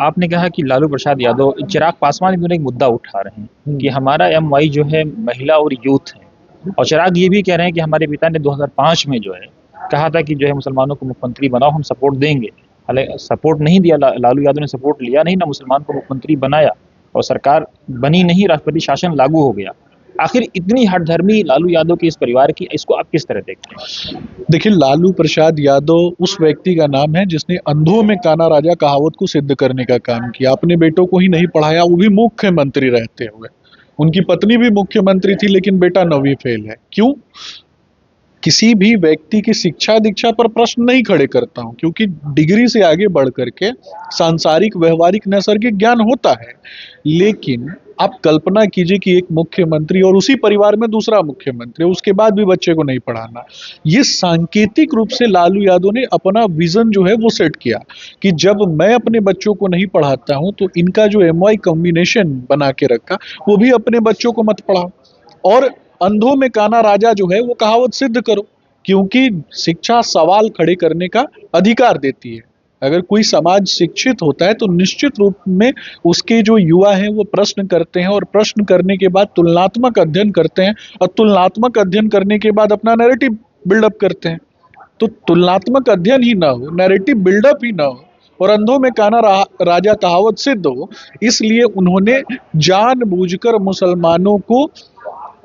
आपने कहा कि लालू प्रसाद यादव, चिराग पासवान भी एक मुद्दा उठा रहे हैं कि हमारा एमवाई जो है महिला और यूथ है, और चिराग ये भी कह रहे हैं कि हमारे पिता ने 2005 में जो है कहा था कि जो है मुसलमानों को मुख्यमंत्री बनाओ, हम सपोर्ट देंगे। हालांकि सपोर्ट नहीं दिया, लालू यादव ने सपोर्ट लिया नहीं, ना मुसलमान को मुख्यमंत्री बनाया, और सरकार बनी नहीं, राष्ट्रपति शासन लागू हो गया। आखिर इतनी हठधर्मी लालू यादव के इस परिवार की, इसको आप किस तरह देखते हैं? देखिए, लालू प्रसाद यादव उस व्यक्ति का नाम है जिसने अंधों में काना राजा कहावत को सिद्ध करने का काम किया। अपने बेटों को ही नहीं पढ़ाया, वो भी मुख्यमंत्री रहते हुए। उनकी पत्नी भी मुख्यमंत्री थी, लेकिन बेटा 9वीं फेल है। क्यों? किसी भी व्यक्ति की शिक्षा दीक्षा पर प्रश्न नहीं खड़े करता हूं, क्योंकि डिग्री से आगे बढ़ करके सांसारिक व्यवहारिक नैसर्गिक ज्ञान होता है। लेकिन आप कल्पना कीजिए कि एक मुख्यमंत्री और उसी परिवार में दूसरा मुख्यमंत्री, उसके बाद भी बच्चे को नहीं पढ़ाना। ये सांकेतिक रूप से लालू यादव ने अपना विजन जो है वो सेट किया कि जब मैं अपने बच्चों को नहीं पढ़ाता हूं तो इनका जो एमवाई कॉम्बिनेशन बना के रखा, वो भी अपने बच्चों को मत पढ़ाओ, और अंधों में काना राजा जो है वो कहावत सिद्ध करो। क्योंकि शिक्षा सवाल खड़े करने का अधिकार देती है। अगर कोई समाज शिक्षित होता है तो निश्चित रूप में उसके जो युवा हैं वो प्रश्न करते हैं, और प्रश्न करने के बाद तुलनात्मक अध्ययन करते हैं, और तुलनात्मक अध्ययन करने के बाद अपना नैरेटिव बिल्डअप करते हैं। तो तुलनात्मक अध्ययन ही ना हो, नैरेटिव बिल्डअप ही ना हो, और अंधों में काना राजा कहावत सिद्ध हो, इसलिए उन्होंने जानबूझकर मुसलमानों को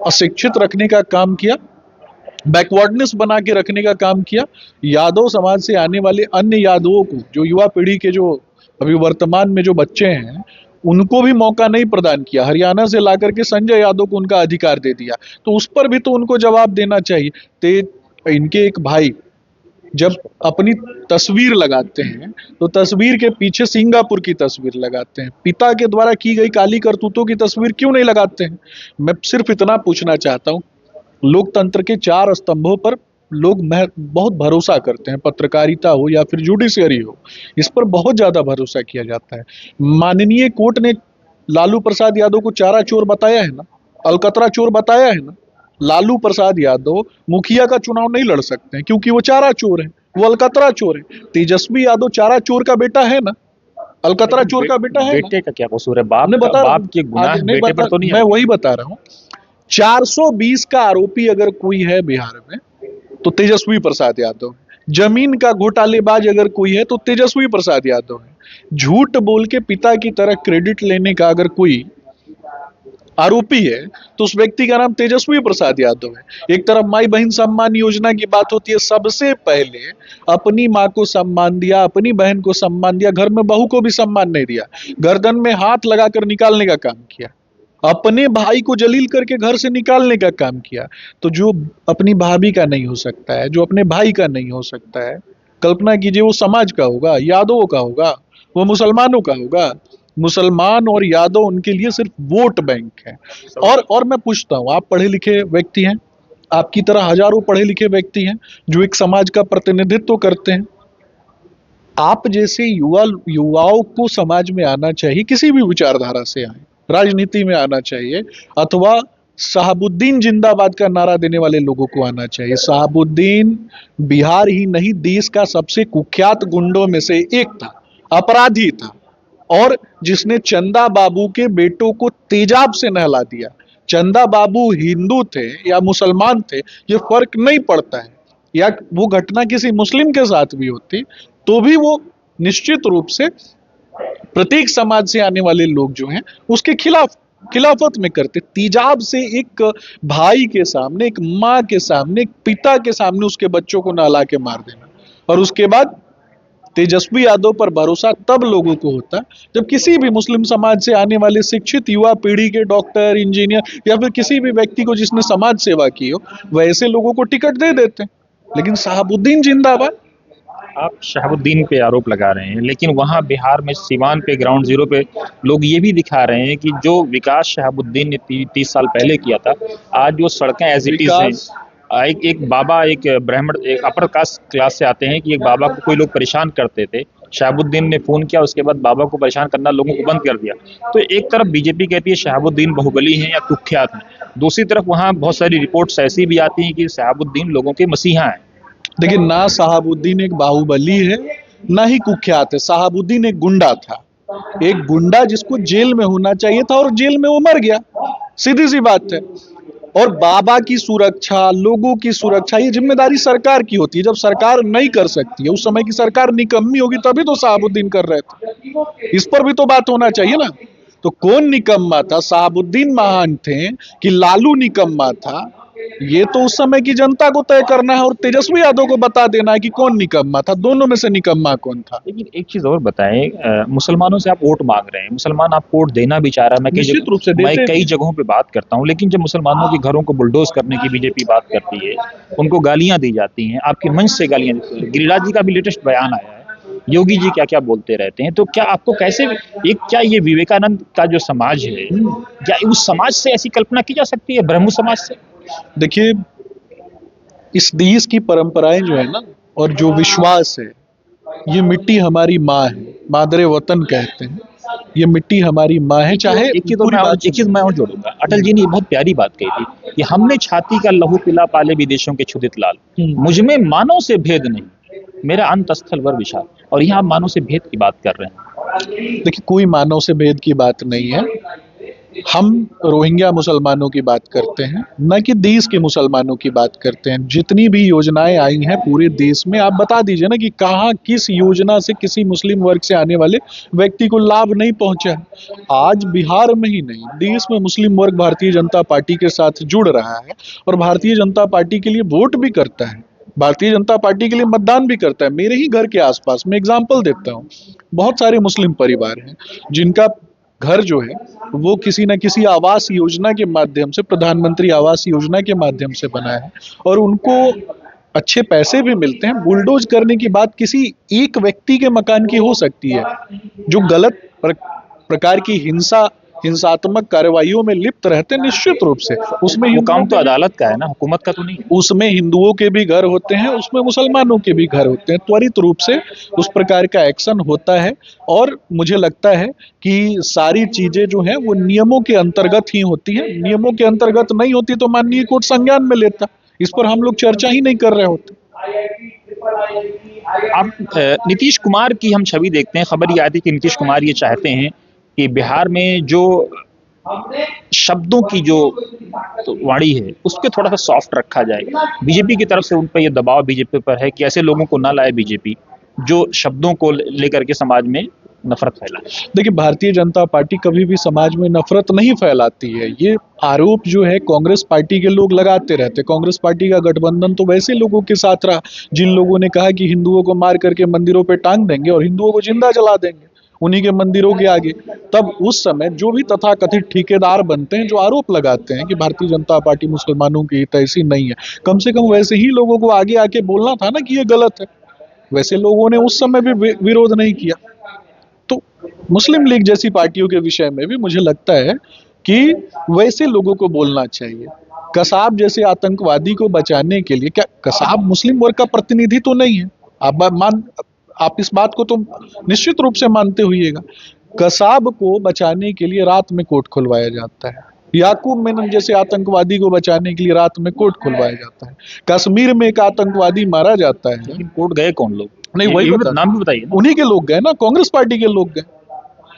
अशिक्षित रखने का काम किया, बैकवर्डनेस बना के रखने का काम किया। यादव समाज से आने वाले अन्य यादवों को, जो युवा पीढ़ी के जो अभी वर्तमान में जो बच्चे हैं, उनको भी मौका नहीं प्रदान किया। हरियाणा से लाकर के संजय यादव को उनका अधिकार दे दिया, तो उस पर भी तो उनको जवाब देना चाहिए। तो इनके एक भाई जब अपनी तस्वीर लगाते हैं तो तस्वीर के पीछे सिंगापुर की तस्वीर लगाते हैं, पिता के द्वारा की गई काली करतूतों की तस्वीर क्यों नहीं लगाते हैं? मैं सिर्फ इतना पूछना चाहता हूं, लोकतंत्र के 4 स्तंभों पर लोग बहुत भरोसा करते हैं, पत्रकारिता हो या फिर जुडिशियरी हो, इस पर बहुत ज्यादा भरोसा किया जाता है। माननीय कोर्ट ने लालू प्रसाद यादव को चारा चोर बताया है ना, अलकतरा चोर बताया है ना। लालू प्रसाद यादव मुखिया का चुनाव नहीं लड़ सकते हैं क्योंकि वो चारा चोर है, वो अलकतरा चोर है। तेजस्वी यादव चारा चोर का बेटा है ना, अलकतरा चोर का बेटा है ना। बेटे का क्या कसूर है? बाप मैं बता रहा बाप की गुनाह बेटे पर तो नहीं है। मैं वही बता रहा हूँ। 420 का आरोपी अगर कोई है बिहार में तो तेजस्वी प्रसाद यादव है। जमीन का घोटालेबाज अगर कोई है तो तेजस्वी प्रसाद यादव है। झूठ बोल के पिता की तरह क्रेडिट लेने का अगर कोई आरोपी है तो उस व्यक्ति का नाम तेजस्वी प्रसाद यादव है। एक तरफ माई बहन सम्मान योजना की बात होती है, सबसे पहले अपनी माँ को सम्मान दिया, अपनी बहन को सम्मान दिया, घर में बहू को भी सम्मान नहीं दिया, गर्दन में हाथ लगाकर निकालने का काम किया, अपने भाई को जलील करके घर से निकालने का काम किया। तो जो अपनी भाभी का नहीं हो सकता है, जो अपने भाई का नहीं हो सकता है, कल्पना कीजिए वो समाज का होगा, यादवों का होगा, वो मुसलमानों का होगा। मुसलमान और यादव उनके लिए सिर्फ वोट बैंक है। और मैं पूछता हूं, आप पढ़े लिखे व्यक्ति हैं, आपकी तरह हजारों पढ़े लिखे व्यक्ति हैं जो एक समाज का प्रतिनिधित्व करते हैं। आप जैसे युवाओं को समाज में आना चाहिए, किसी भी विचारधारा से आए, राजनीति में आना चाहिए, अथवा शहाबुद्दीन जिंदाबाद का नारा देने वाले लोगों को आना चाहिए। शहाबुद्दीन बिहार ही नहीं देश का सबसे कुख्यात गुंडों में से एक था, अपराधी था, और जिसने चंदा बाबू के बेटों को तेजाब से नहला दिया। चंदा बाबू हिंदू थे या मुसलमान थे ये फर्क नहीं पड़ता है, या वो घटना किसी मुस्लिम के साथ भी होती तो भी वो निश्चित रूप से प्रत्येक समाज से आने वाले लोग जो हैं उसके खिलाफत में करते। तेजाब से एक भाई के सामने, एक माँ के सामने, एक पिता के सामने उसके बच्चों को नहला के मार देना, और उसके बाद तेजस्वी यादव पर भरोसा तब लोगों को होता जब किसी भी मुस्लिम समाज से आने वाले शिक्षित युवा पीढ़ी के डॉक्टर, इंजीनियर या फिर किसी भी व्यक्ति को जिसने समाज सेवा की हो, वैसे लोगों को टिकट दे देते हैं। लेकिन शहाबुद्दीन जिंदाबाद। आप शहाबुद्दीन पे आरोप लगा रहे हैं, लेकिन वहाँ बिहार में सिवान पे ग्राउंड जीरो पे लोग ये भी दिखा रहे हैं कि जो विकास शहाबुद्दीन ने 30 साल पहले किया था, आज वो सड़कें एज इट इज हैं। एक बाबा, एक ब्राह्मण, एक अपर कास्ट क्लास से आते हैं कि एक बाबा को कोई लोग परेशान करते थे, शहाबुद्दीन ने फोन किया, उसके बाद बाबा को परेशान करना लोगों को बंद कर दिया। तो एक तरफ बीजेपी कहती है शहाबुद्दीन बाहुबली हैं या कुख्यात हैं, दूसरी तरफ वहाँ बहुत सारी रिपोर्ट्स ऐसी भी आती हैं कि शहाबुद्दीन लोगों के मसीहा हैं। देखिए, ना शहाबुद्दीन एक बाहुबली है ना ही कुख्यात है। शहाबुद्दीन एक गुंडा था, एक गुंडा जिसको जेल में होना चाहिए था और जेल में वो मर गया, सीधी सी बात है। और बाबा की सुरक्षा, लोगों की सुरक्षा, ये जिम्मेदारी सरकार की होती है। जब सरकार नहीं कर सकती है, उस समय की सरकार निकम्मी होगी, तभी तो शहाबुद्दीन कर रहे थे। इस पर भी तो बात होना चाहिए ना। तो कौन निकम्मा था? शहाबुद्दीन महान थे कि लालू निकम्मा था? ये तो उस समय की जनता को तय करना है और तेजस्वी यादव को बता देना है कि कौन निकम्मा था, दोनों में से निकम्मा कौन था। लेकिन एक चीज और बताएं, मुसलमानों से आप वोट मांग रहे हैं, मुसलमान आपको वोट देना भी चाह रहा है। निश्चित रूप से मैं देते कई हैं। जगहों पे बात करता हूं, लेकिन जब मुसलमानों के घरों को बुलडोज करने की बीजेपी बात करती है, उनको गालियां दी जाती हैं, आपके मंच से गालियां दी जाती हैं। गिरिराज जी का भी लेटेस्ट बयान आया है, योगी जी क्या क्या बोलते रहते हैं। तो क्या आपको कैसे, एक क्या ये विवेकानंद का जो समाज है, क्या उस समाज से ऐसी कल्पना की जा सकती है, ब्रह्म समाज से? देखिए, इस देश की परंपराएं जो है ना, और जो विश्वास है, ये मिट्टी हमारी माँ है, मादरे वतन कहते हैं। ये मिट्टी हमारी माँ है, चाहे पूरी बात एक चीज मैं और जोड़ूंगा, अटल जी ने ये बहुत प्यारी बात कही थी कि हमने छाती का लहू पिला पाले विदेशों के क्षुधित लाल, मुझ में मानव से भेद नहीं, मेरा अंतस्थल वर विशाल। और यहाँ आप मानव से भेद की बात कर रहे हैं। देखिए, कोई मानव से भेद की बात नहीं है। हम रोहिंग्या मुसलमानों की बात करते हैं, न कि देश के मुसलमानों की बात करते हैं। जितनी भी योजनाएं आई हैं पूरे देश में, आप बता दीजिए ना कि कहाँ किस योजना से किसी मुस्लिम वर्ग से आने वाले व्यक्ति को लाभ नहीं पहुंचा है। आज बिहार में ही नहीं, देश में मुस्लिम वर्ग भारतीय जनता पार्टी के साथ जुड़ रहा है और भारतीय जनता पार्टी के लिए वोट भी करता है, भारतीय जनता पार्टी के लिए मतदान भी करता है। मेरे ही घर के आसपास में एग्जाम्पल देता हूँ, बहुत सारे मुस्लिम परिवार हैं जिनका घर जो है वो किसी न किसी आवास योजना के माध्यम से, प्रधानमंत्री आवास योजना के माध्यम से बना है और उनको अच्छे पैसे भी मिलते हैं। बुलडोज करने की बात किसी एक व्यक्ति के मकान की हो सकती है जो गलत प्रकार की हिंसात्मक कार्रवाइयों में लिप्त रहते हैं, निश्चित रूप से उसमें वो काम तो अदालत का है ना, हुकूमत का तो नहीं है। उसमें हिंदुओं के भी घर होते हैं, उसमें मुसलमानों के भी घर होते हैं। त्वरित रूप से उस प्रकार का एक्शन होता है और मुझे लगता है कि सारी चीजें जो हैं वो नियमों के अंतर्गत ही होती हैं। नियमों के अंतर्गत नहीं होती तो माननीय कोर्ट संज्ञान में लेता। इस पर हम लोग चर्चा ही नहीं कर रहे होते। आप नीतीश कुमार की हम छवि देखते हैं, खबर ये आई थी कि नीतीश कुमार ये चाहते हैं कि बिहार में जो शब्दों की जो तो वाणी है उसके थोड़ा सा सॉफ्ट रखा जाए। बीजेपी की तरफ से उन पर यह दबाव बीजेपी पर है कि ऐसे लोगों को ना लाए बीजेपी जो शब्दों को लेकर के समाज में नफरत फैलाए। देखिए, भारतीय जनता पार्टी कभी भी समाज में नफरत नहीं फैलाती है। ये आरोप जो है कांग्रेस पार्टी के लोग लगाते रहते। कांग्रेस पार्टी का गठबंधन तो वैसे लोगों के साथ रहा जिन लोगों ने कहा कि हिंदुओं को मार करके मंदिरों पे टांग देंगे और हिंदुओं को जिंदा जला देंगे उन्हीं के मंदिरों के आगे। तब उस समय जो भी तथाकथित ठेकेदार बनते हैं, जो आरोप लगाते हैं कि भारतीय जनता पार्टी मुसलमानों की हितैषी नहीं है, कम से कम वैसे ही लोगों को आगे आके बोलना था ना कि ये गलत है। वैसे लोगों ने उस समय भी विरोध नहीं किया। तो मुस्लिम लीग जैसी पार्टियों के विषय में भी मुझे लगता है कि वैसे लोगों को बोलना चाहिए। कसाब जैसे आतंकवादी को बचाने के लिए, क्या कसाब मुस्लिम वर्ग का प्रतिनिधि तो नहीं है? आप इस बात को तो निश्चित रूप से मानते होइएगा। कसाब को बचाने के लिए रात में कोर्ट खुलवाया जाता है। याकूब मेनन जैसे आतंकवादी को बचाने के लिए रात में कोर्ट खुलवाया जाता है। कश्मीर में एक आतंकवादी मारा जाता है, लेकिन कोर्ट गए कौन लोग? नहीं वही नाम भी बताइए। उन्हीं के लोग गए ना, कांग्रेस पार्टी के लोग गए।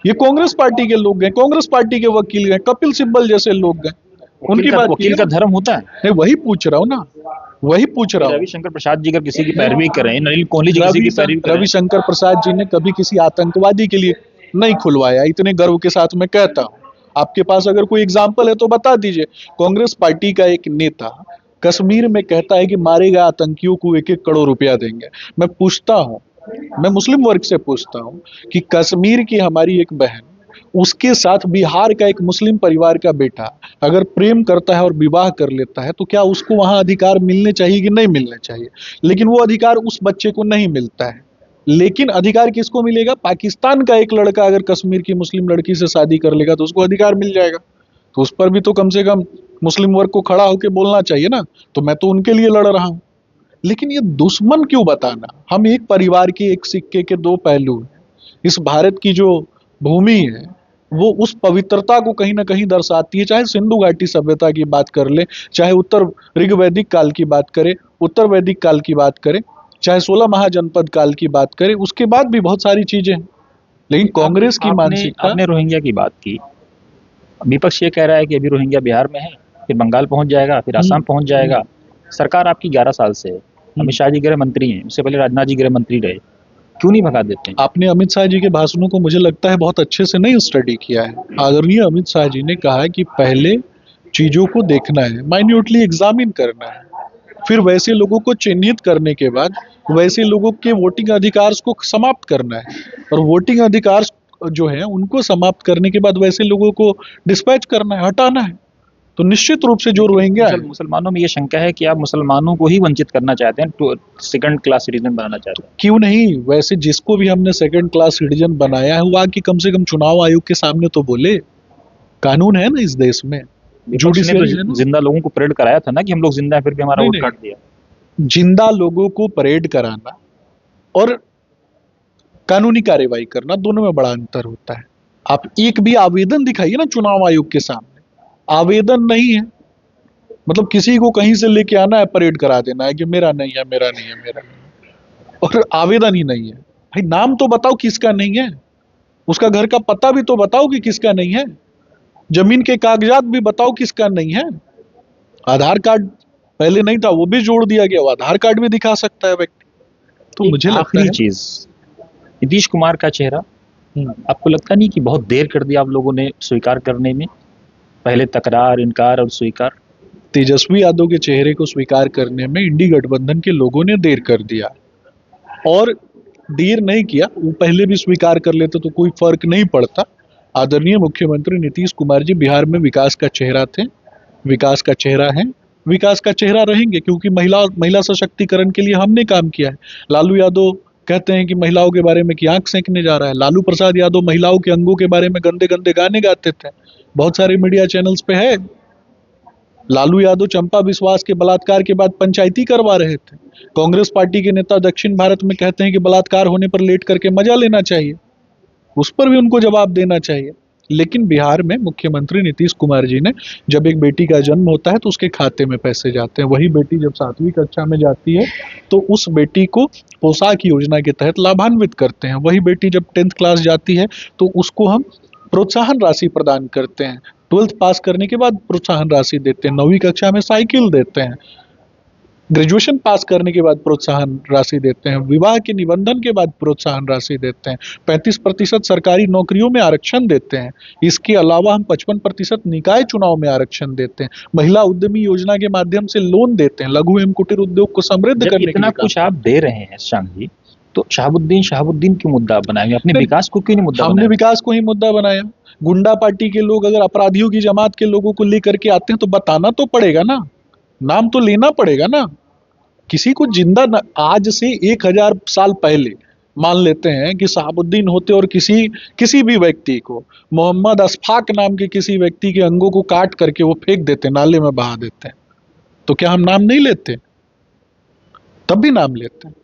ये कांग्रेस पार्टी के लोग गए, कांग्रेस पार्टी के वकील गए, कपिल सिब्बल जैसे लोग गए। उनकी बात वकील का धर्म होता है। नहीं, वही पूछ रहा हूँ ना, वही पूछ रहा हूँ। रविशंकर प्रसाद जी अगर किसी की पैरवी करें, नलिन कोहली जी किसी की पैरवी करें, रविशंकर प्रसाद जी ने कभी किसी आतंकवादी के लिए नहीं खुलवाया, इतने गर्व के साथ मैं कहता हूँ। आपके पास अगर कोई एग्जाम्पल है तो बता दीजिए। कांग्रेस पार्टी का एक नेता कश्मीर में कहता है कि मारे गए आतंकियों को 1-1 करोड़ रुपया देंगे। मैं पूछता हूँ, मैं मुस्लिम वर्ग से पूछता हूँ कि कश्मीर की हमारी एक बहन, उसके साथ बिहार का एक मुस्लिम परिवार का बेटा अगर प्रेम करता है और विवाह कर लेता है तो क्या उसको वहां अधिकार मिलने चाहिए कि नहीं मिलने चाहिए? लेकिन वो अधिकार उस बच्चे को नहीं मिलता है। लेकिन अधिकार किसको मिलेगा? पाकिस्तान का एक लड़का अगर कश्मीर की मुस्लिम लड़की से शादी कर लेगा तो उसको अधिकार मिल जाएगा। तो उस पर भी तो कम से कम मुस्लिम वर्ग को खड़ा होकर बोलना चाहिए ना। तो मैं तो उनके लिए लड़ रहा हूं। लेकिन ये दुश्मन क्यों बताना? हम एक परिवार के एक सिक्के के दो पहलू हैं। इस भारत की जो भूमि है वो उस पवित्रता को कहीं ना कहीं दर्शाती है। चाहे सिंधु घाटी सभ्यता की बात कर ले, चाहे उत्तर ऋग्वैदिक काल की बात करें, उत्तर वैदिक काल की बात करें, चाहे 16 महाजनपद काल की बात करें, उसके बाद भी बहुत सारी चीजें हैं। लेकिन कांग्रेस की आपने मानसिकता, आपने रोहिंग्या की बात की। विपक्ष ये कह रहा है कि अभी रोहिंग्या बिहार में है, फिर बंगाल पहुंच जाएगा, फिर आसाम पहुंच जाएगा। सरकार आपकी 11 साल से है। अमित शाह जी गृह मंत्री हैं, उससे पहले राजनाथ जी गृह मंत्री रहे। क्यों नहीं भगा देते हैं? आपने अमित शाह जी के भाषणों को मुझे लगता है बहुत अच्छे से नहीं स्टडी किया है। आदरणीय अमित शाह जी ने कहा है कि पहले चीजों को देखना है, माइन्यूटली एग्जामिन करना है, फिर वैसे लोगों को चिन्हित करने के बाद वैसे लोगों के वोटिंग अधिकार को समाप्त करना है, और वोटिंग अधिकार जो है उनको समाप्त करने के बाद वैसे लोगों को डिस्पैच करना है, हटाना है। तो निश्चित रूप से जो रोहिंग्या है, मुसलमानों में ये शंका है कि आप मुसलमानों को ही वंचित करना चाहते हैं, सेकंड क्लास सिटीजन बनाना चाहते हैं। क्यों नहीं, वैसे जिसको भी हमने सेकंड क्लास सिटीजन बनाया है वो आके कम से कम चुनाव आयोग के सामने तो बोले। कानून है ना इस देश में, विपक्ष ने जुडिशरी है तो ना। जिंदा लोगों को परेड कराया था ना कि हम लोग जिंदा हैं, फिर भी हमारा नहीं वोट नहीं, काट दिया। जिंदा लोगों को परेड कराना और कानूनी कार्रवाई करना, दोनों में बड़ा अंतर होता है। आप एक भी आवेदन दिखाइए ना चुनाव आयोग के सामने, आवेदन नहीं है, मतलब किसी को कहीं से लेके आना है, परेड करा देना है कि मेरा नहीं है, मेरा नहीं है, मेरा नहीं है, और आवेदन ही नहीं है। भाई नाम तो बताओ किसका नहीं है, उसका घर का पता भी तो बताओ कि किसका नहीं है, जमीन के कागजात भी बताओ किसका नहीं है। आधार कार्ड पहले नहीं था, वो भी जोड़ दिया गया, वो आधार कार्ड भी दिखा सकता है व्यक्ति। तो मुझे लगता आखिरी है चीज, नीतीश कुमार का चेहरा, आपको लगता नहीं कि बहुत देर कर दिया आप लोगों ने स्वीकार करने में? पहले तकरार, इनकार और स्वीकार। तेजस्वी यादव के चेहरे को स्वीकार करने में इंडी गठबंधन के लोगों ने देर कर दिया, और देर नहीं किया, वो पहले भी स्वीकार कर लेते तो कोई फर्क नहीं पड़ता। आदरणीय मुख्यमंत्री नीतीश कुमार जी बिहार में विकास का चेहरा थे, विकास का चेहरा है, विकास का चेहरा रहेंगे, क्योंकि महिला सशक्तिकरण के लिए हमने काम किया है। लालू यादव कहते हैं कि महिलाओं के बारे में कि आंख सेंकने जा रहा है। लालू प्रसाद यादव महिलाओं के अंगों के बारे में गंदे गंदे गाने गाते थे, बहुत सारे मीडिया चैनल्स पे है। लालू यादव चंपा विश्वास के बलात्कार के बाद पंचायती करवा रहे थे। कांग्रेस पार्टी के नेता दक्षिण भारत में कहते हैं कि बलात्कार होने पर लेट करके मजा लेना चाहिए, उस पर भी उनको जवाब देना चाहिए। लेकिन बिहार में मुख्यमंत्री नीतीश कुमार जी ने, जब एक बेटी का जन्म होता है तो उसके खाते में पैसे जाते हैं, वही बेटी जब 7वीं कक्षा में जाती है तो उस बेटी को पोशाक योजना के तहत लाभान्वित करते हैं, वही बेटी जब 10th क्लास जाती है तो उसको हम प्रोत्साहन राशि प्रदान करते हैं, 12th पास करने के बाद प्रोत्साहन राशि देते हैं, 9वीं कक्षा में साइकिल देते हैं, ग्रेजुएशन पास करने के बाद प्रोत्साहन राशि देते हैं, विवाह के निबंधन के बाद प्रोत्साहन राशि देते हैं, 35% सरकारी नौकरियों में आरक्षण देते हैं। इसके अलावा हम 55% निकाय चुनाव में आरक्षण देते हैं, महिला उद्यमी योजना के माध्यम से लोन देते हैं, लघु एवं कुटीर उद्योग को समृद्ध जब करने के इतना लिए कुछ आप दे रहे हैं शांग जी, तो शहाबुद्दीन क्यों मुद्दा बनाएंगे? अपने नहीं, विकास को क्यों नहीं मुद्दा हमने बनाएंगे? विकास को ही मुद्दा बनाया। गुंडा पार्टी के लोग अगर अपराधियों की जमात के लोगों को लेकर के आते हैं तो बताना तो पड़ेगा ना, नाम तो लेना पड़ेगा ना। किसी को जिंदा न, आज से 1000 साल पहले मान लेते हैं कि शहाबुद्दीन होते और किसी भी व्यक्ति को, मोहम्मद अशफाक नाम के किसी व्यक्ति के अंगों को काट करके वो फेंक देते, नाले में बहा देते हैं, तो क्या हम नाम नहीं लेते? तब भी नाम लेते हैं।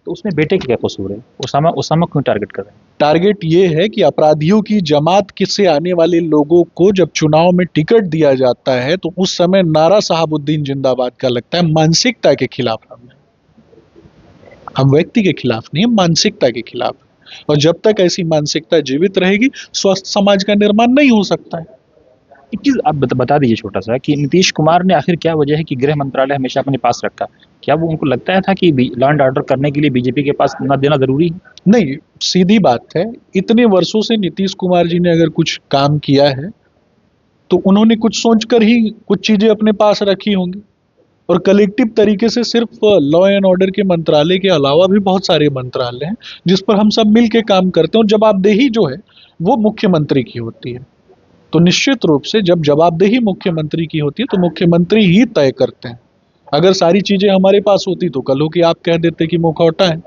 तो उसमें बेटे की क्या कसूर है? उसामा क्यों टारगेट कर रहे हैं? टारगेट ये है कि अपराधियों की जमात से आने वाले लोगों को जब चुनाव में टिकट दिया जाता है तो उस समय नारा शहाबुद्दीन जिंदाबाद का लगता है। मानसिकता के खिलाफ हम व्यक्ति के खिलाफ नहीं, हम मानसिकता के खिलाफ। और जब तक ऐसी मानसिकता जीवित रहेगी, स्वस्थ समाज का निर्माण नहीं हो सकता है। एक चीज आप बता दीजिए छोटा सा, कि नीतीश कुमार ने आखिर क्या वजह है कि गृह मंत्रालय हमेशा अपने पास रखा? क्या वो उनको लगता था कि लॉ एंड ऑर्डर करने के लिए बीजेपी के पास न देना जरूरी है? नहीं, सीधी बात है, इतने वर्षों से नीतीश कुमार जी ने अगर कुछ काम किया है तो उन्होंने कुछ सोचकर ही कुछ चीजें अपने पास रखी होंगी। और कलेक्टिव तरीके से सिर्फ लॉ एंड ऑर्डर के मंत्रालय के अलावा भी बहुत सारे मंत्रालय हैं जिस पर हम सब मिल के काम करते हैं, और जवाबदेही जो है वो मुख्यमंत्री की होती है। तो निश्चित रूप से जब जवाबदेही मुख्यमंत्री की होती है तो मुख्यमंत्री ही तय करते हैं। अगर सारी चीजें हमारे पास होती तो कल हो कि आप कह देते कि मुखौटा है।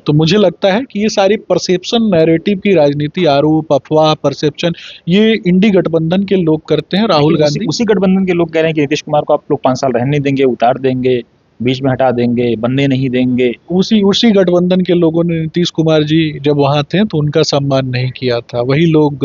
तो मुझे लगता है कि ये सारी परसेप्शन नैरेटिव की राजनीति, आरोप, अफवाह, परसेप्शन, ये इंडी गठबंधन के लोग करते हैं। राहुल गांधी, उसी गठबंधन के लोग कह रहे हैं कि नीतीश कुमार को आप लोग 5 साल रहने नहीं देंगे, उतार देंगे, बीच में हटा देंगे, बनने नहीं देंगे। उसी उसी गठबंधन के लोगों ने नीतीश कुमार जी जब वहां थे तो उनका सम्मान नहीं किया था। वही लोग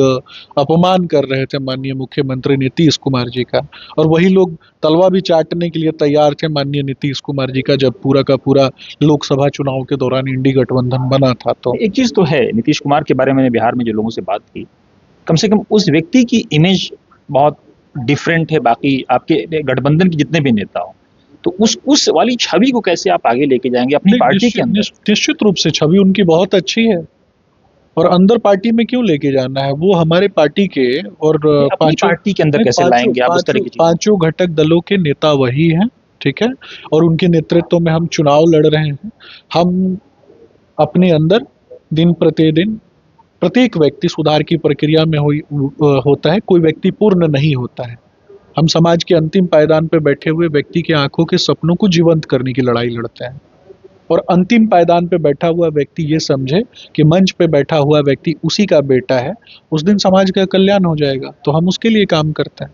अपमान कर रहे थे माननीय मुख्यमंत्री नीतीश कुमार जी का, और वही लोग तलवा भी चाटने के लिए तैयार थे माननीय नीतीश कुमार जी का, जब पूरा का पूरा लोकसभा चुनाव के दौरान इंडी गठबंधन बना था। तो एक चीज तो है, नीतीश कुमार के बारे में मैंने बिहार में जो लोगों से बात की, कम से कम उस व्यक्ति की इमेज बहुत डिफरेंट है बाकी आपके गठबंधन के जितने भी नेता हो। तो उस वाली छवि को कैसे आप आगे लेके जाएंगे अपनी नहीं, पार्टी के अंदर? निश्चित रूप से छवि उनकी बहुत अच्छी है, और अंदर पार्टी में क्यों लेके जाना है? वो हमारे पार्टी के और अपनी पार्टी के अंदर कैसे लाएंगे आप उस तरह की चीजें? पांचों घटक दलों के नेता वही हैं, ठीक है, और उनके नेतृत्व में हम चुनाव लड़ रहे हैं। हम अपने अंदर दिन प्रतिदिन प्रत्येक व्यक्ति सुधार की प्रक्रिया में होता है, कोई व्यक्ति पूर्ण नहीं होता है। हम समाज के अंतिम पायदान पे बैठे हुए व्यक्ति के आंखों के सपनों को जीवंत करने की लड़ाई लड़ते हैं, और अंतिम पायदान पे बैठा हुआ व्यक्ति ये समझे कि मंच पे बैठा हुआ व्यक्ति उसी का बेटा है, उस दिन समाज का कल्याण हो जाएगा, तो हम उसके लिए काम करते हैं।